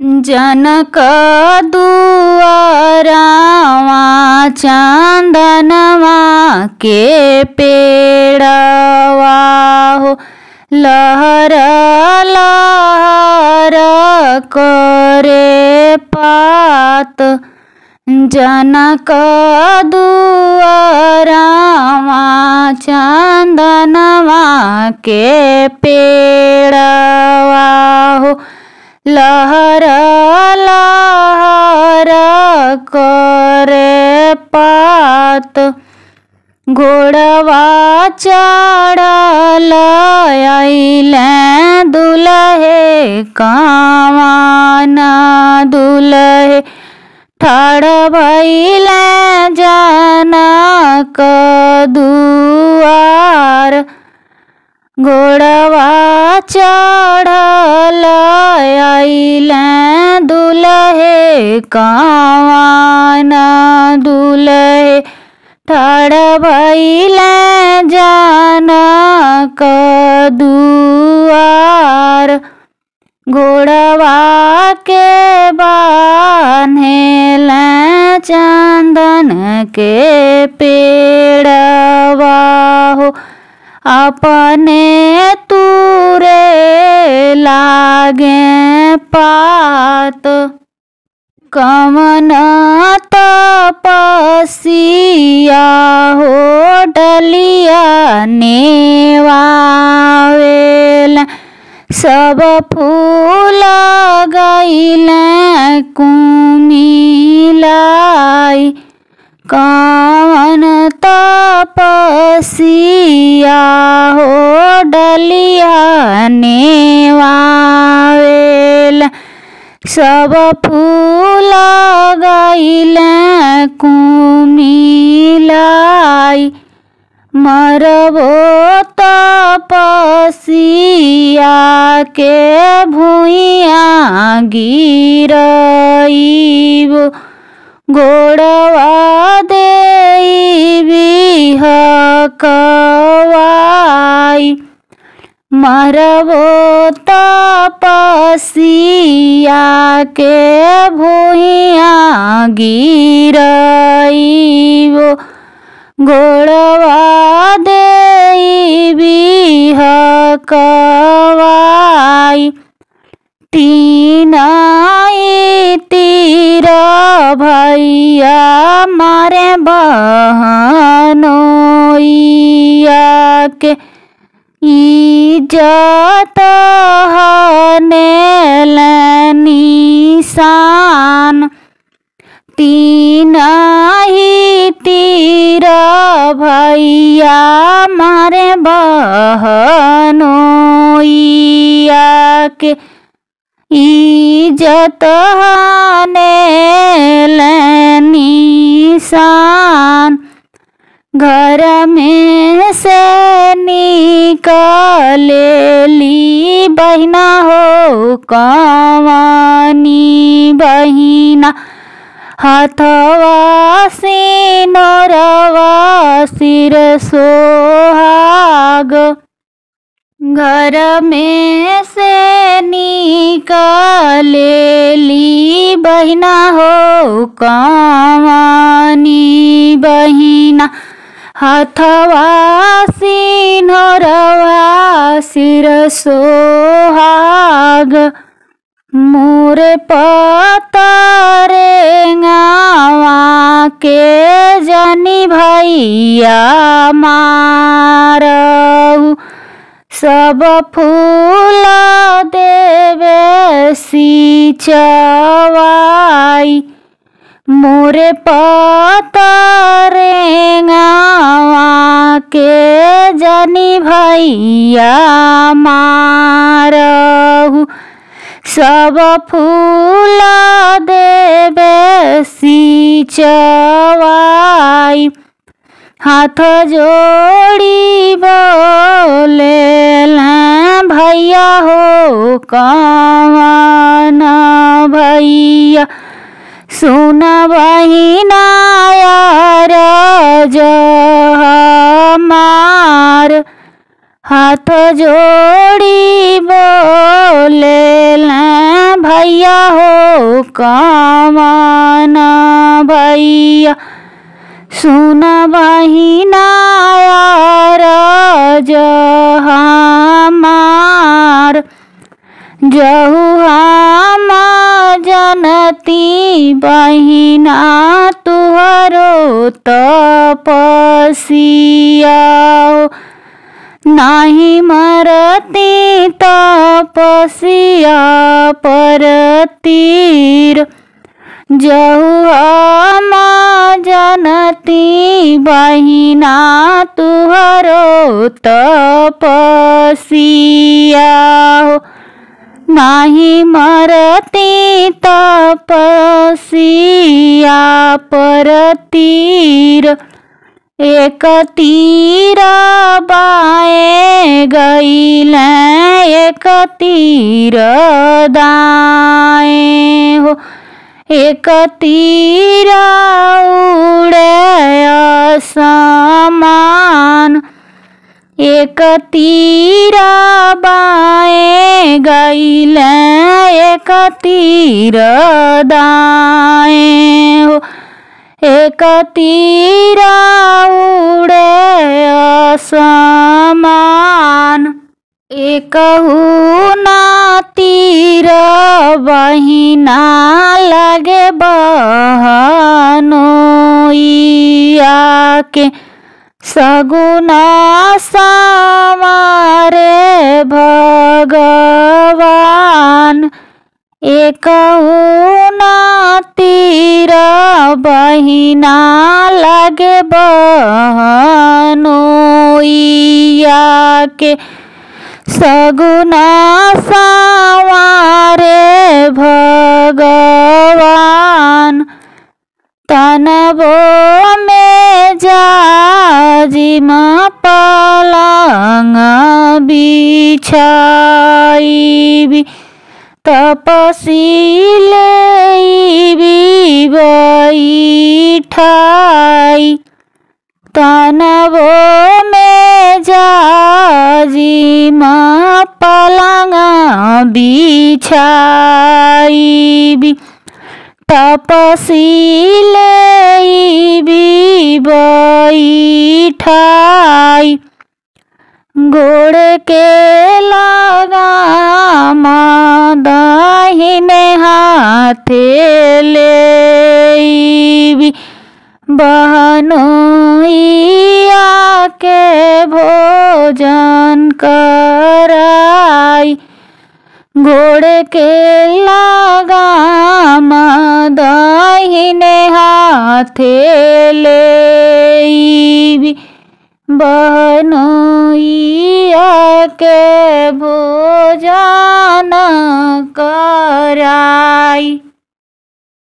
जनक दुआरावा चंदनवा के पेड़वा हो लहर लहर करे पात। जनक दुआरावा चंदनवा के पेड़वा हो लहर लहर करे पात। घोड़वा चढ़ल अइले दुल्हे कावन दुल्हे ठाढ़ भइले जनक दुआर। घोड़वा चढ़ल अइले दुल्हे कावन दुल्हे ठाढ़ भइले जनक दुआर। घोड़वा के बान्हेले चंदन के पेड़वा हो अपने तूरे लागे पात। कवन तपस्या हो डलिया नेवावेल सब फूल गइले कुमिलाई। कवन तपस्या हो डलिया नेवावेल सब फूल गइले कुमिलाई। मरबो तपस्या के भुइया गिरइबो गोड़वा देइबी हकवाई। मरबो तपस्या के भुइया गिरइबो गोड़वा देइबी हकवाई। तीनाई तीर भैया मारे बहनोइया के इज्जत हनेल निशान। तीनाई तीर भैया मारे बहनोइया के इज्जत हनेल निशान। घर में से निकलेली बहिना हो कवनी बहिना हथवा सिनोरवा सिर सोहाग। घर में से निकलेली बहिना हो कवनी बहिना हथवा सिनोरवा सिर सोहाग। मोरे पतरेंगावा के जनी भैया मारऊ सब फूल देवे सिचवाई। मोरे पतरेंगावा के जनी भैया मारऊ सब फूल देवे सिचवाई। हाथ जोड़ी बोले भैया हो कवन भैया सुन बहिना यार हमार। हाथ जोड़ी बोले भैया हो कमाना भैया सुन बहिना हमार जहु हम जनती बहिना तुहरो तपसिया नाही मरती तपसिया पर तीर जहु हम जनती बहिना तुहरो तपसिया नाही मरती तपसिया पर तीर एक तीर बाएं गईले एक तीर दाएं हो एक तीर उड़े आसमान एक तीर बाएं गईले एक तीर दाएं हो एक तीर उड़े आसमान एक ना तीर बहिना लगे बहनोइया के सगुना संवारे भगवान एक ना तीर बहिना लगे बहनोइया के सगुना संवारे भगवान तनबो में जाजिम पलंग बिछाई तपसीले बैठाई तनबो में जाजिम पलंग बिछाई तपसीले बैठाई गोड़ के लगाम दाहिने हाथे ले बहनोइया के भोजन कराई गोड़ के लगाम दाहिने हाथे ले बहनोइया के भोजन कराई।